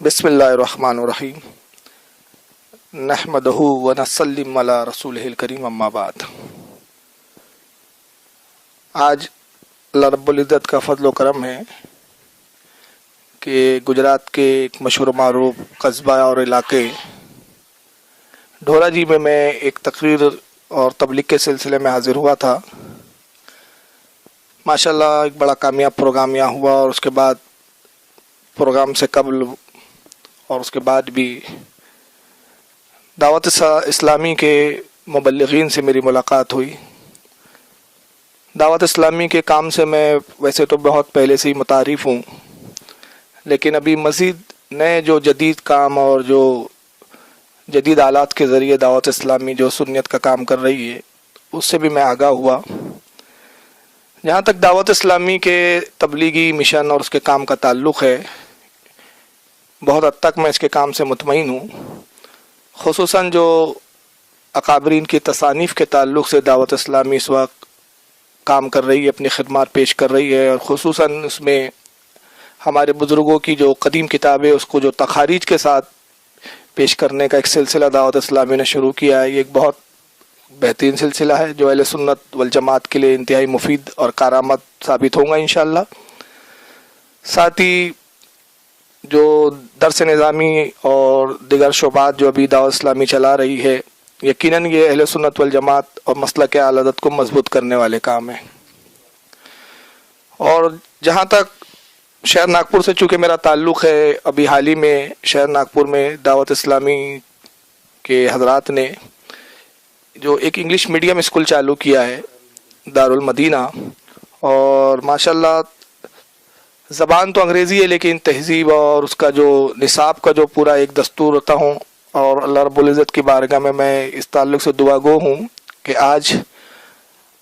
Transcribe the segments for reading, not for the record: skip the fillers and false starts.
बिस्मिल्लाहिर्रहमानिर्रहीम नहमदहु व नसल्लिम अला रसूलिहिल करीम अम्मा बाद। आज अल्लाह रब्बुल इज़्ज़त का फजल व करम है कि गुजरात के एक मशहूर मारूफ कस्बा और इलाके ढोराजी में मैं एक तकरीर और तबलीग के सिलसिले में हाज़िर हुआ था। माशाल्लाह एक बड़ा कामयाब प्रोग्राम यहाँ हुआ और उसके बाद प्रोग्राम से कबल और उसके बाद भी दावत इस्लामी के मुबल्लिगीन से मेरी मुलाकात हुई। दावत इस्लामी के काम से मैं वैसे तो बहुत पहले से ही मुतारिफ़ हूँ, लेकिन अभी मज़ीद नए जो जदीद काम और जो जदीद आलात के ज़रिए दावत इस्लामी जो सुन्नियत का काम कर रही है उससे भी मैं आगाह हुआ। जहाँ तक दावत इस्लामी के तबलीगी मिशन और उसके काम का ताल्लुक़ है, बहुत हद तक मैं इसके काम से मुतमईन हूँ। ख़ुसूसन जो अकाबरीन की तसानीफ़ के ताल्लुक़ से दावत इस्लामी इस वक्त काम कर रही है, अपनी खिदमत पेश कर रही है, और ख़ुसूसन उसमें हमारे बुज़ुर्गों की जो कदीम किताबें उसको जो तखारीज के साथ पेश करने का एक सिलसिला दावत इस्लामी ने शुरू किया है। ये एक बहुत बेहतरीन सिलसिला है जो अहले सुन्नत वल जमात के लिए इंतहाई मुफीद और कारामद साबित होगा इंशाअल्लाह। साथ ही जो दरस निज़ामी और दिगर शोबात जो अभी दावत इस्लामी चला रही है, यकीनन ये अहले सुन्नत वल जमात और मसलक आल हदरत को मजबूत करने वाले काम हैं। और जहाँ तक शहर नागपुर से चूँकि मेरा ताल्लुक़ है, अभी हाल ही में शहर नागपुर में दावत इस्लामी के हजरात ने जो एक इंग्लिश मीडियम स्कूल चालू किया है दारुल मदीना, और माशाल्लाह ज़बान तो अंग्रेज़ी है लेकिन तहज़ीब और उसका जो निसाब का जो पूरा एक दस्तूर होता हूँ, और अल्लाह रब्बुल इज़्ज़त की बारगाह में मैं इस ताल्लुक़ से दुआगो हूँ कि आज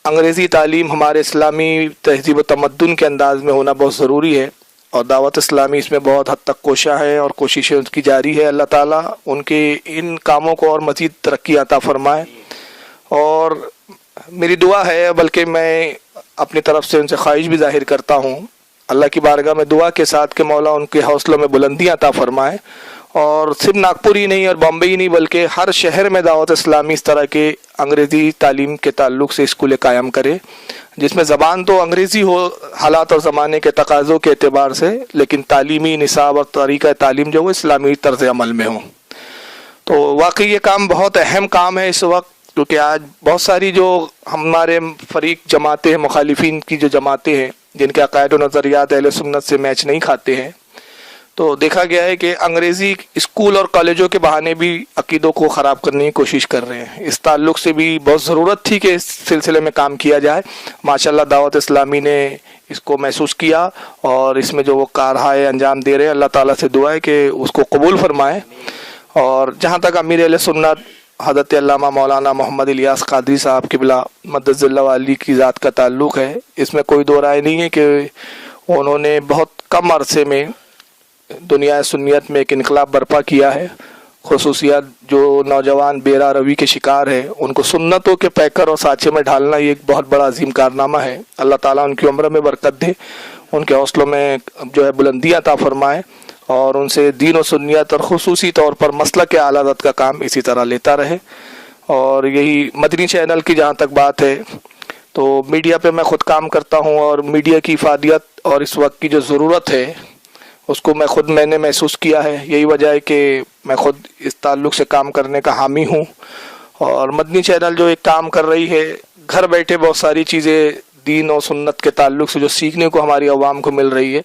अंग्रेज़ी तालीम हमारे इस्लामी तहज़ीब व तमद्दुन के अंदाज़ में होना बहुत ज़रूरी है, और दावत इस्लामी इसमें बहुत हद तक कोशा है और कोशिशें उसकी जारी है। अल्लाह ताला उनके इन कामों को और मज़ीद तरक्की अता फ़रमाए। और मेरी दुआ है, बल्कि मैं अपनी तरफ से उनसे ख्वाहिश भी ज़ाहिर करता हूँ अल्लाह की बारगाह में दुआ के साथ कि मौला उनके हौसलों में बुलंदियाँ अता फ़रमाए, और सिर्फ नागपुर ही नहीं और बॉम्बे ही नहीं बल्कि हर शहर में दावत इस्लामी इस तरह के अंग्रेज़ी तालीम के ताल्लुक़ से स्कूलें कायम करे, जिसमें ज़बान तो अंग्रेज़ी हो हालात और ज़माने के तकाज़ों के एतबार से, लेकिन तालीमी निसाब और तरीक़ा तालीम जो वो इस्लामी तर्ज़ अमल में हो। तो वाकई ये काम बहुत अहम काम है इस वक्त, क्योंकि आज बहुत सारी जो हमारे फ़रीक जमातें हैं, मुखालिफिन की जो जमातें हैं जिनके अक़ायद व नज़रियात अहले सुन्नत से मैच नहीं खाते हैं, तो देखा गया है कि अंग्रेज़ी स्कूल और कॉलेजों के बहाने भी अक़ीदों को ख़राब करने की कोशिश कर रहे हैं। इस ताल्लुक़ से भी बहुत ज़रूरत थी कि इस सिलसिले में काम किया जाए। माशाल्लाह दावत इस्लामी ने इसको महसूस किया और इसमें जो वो कारहाय अंजाम दे रहे हैं, अल्लाह ताला से दुआ है कि उसको कबूल फ़रमाए। और जहाँ तक अमीर अहले सुन्नत हज़रत अल्लामा मौलाना मोहम्मद इलियास क़ादरी साहब क़िबला मद्दज़िल्लाहु वाली की ज़ात का ताल्लुक़ है, इसमें कोई दो राय नहीं है कि उन्होंने बहुत कम अरसे में दुनिया सुन्नियत में एक इनकलाब बर्पा किया है। ख़ुसूसियत जो नौजवान बेरा रवी के शिकार है उनको सुन्नतों के पैकर और साँचे में ढालना ये एक बहुत बड़ा अजीम कारनामा है। अल्लाह ताला उनकी उम्र में बरकत दे, उनके हौसलों में जो है बुलंदियाँ अता फ़रमाए, और उनसे दीन और सुन्नियत और ख़ुसूसी तौर पर मसलक आल हदरत का काम इसी तरह लेता रहे। और यही मदनी चैनल की जहाँ तक बात है, तो मीडिया पे मैं ख़ुद काम करता हूँ, और मीडिया की इफ़ादियत और इस वक्त की जो ज़रूरत है उसको मैंने महसूस किया है। यही वजह है कि मैं ख़ुद इस ताल्लुक़ से काम करने का हामी हूँ। और मदनी चैनल जो एक काम कर रही है, घर बैठे बहुत सारी चीज़ें दीन और सुन्नत के ताल्लुक़ से जो सीखने को हमारी अवाम को मिल रही है,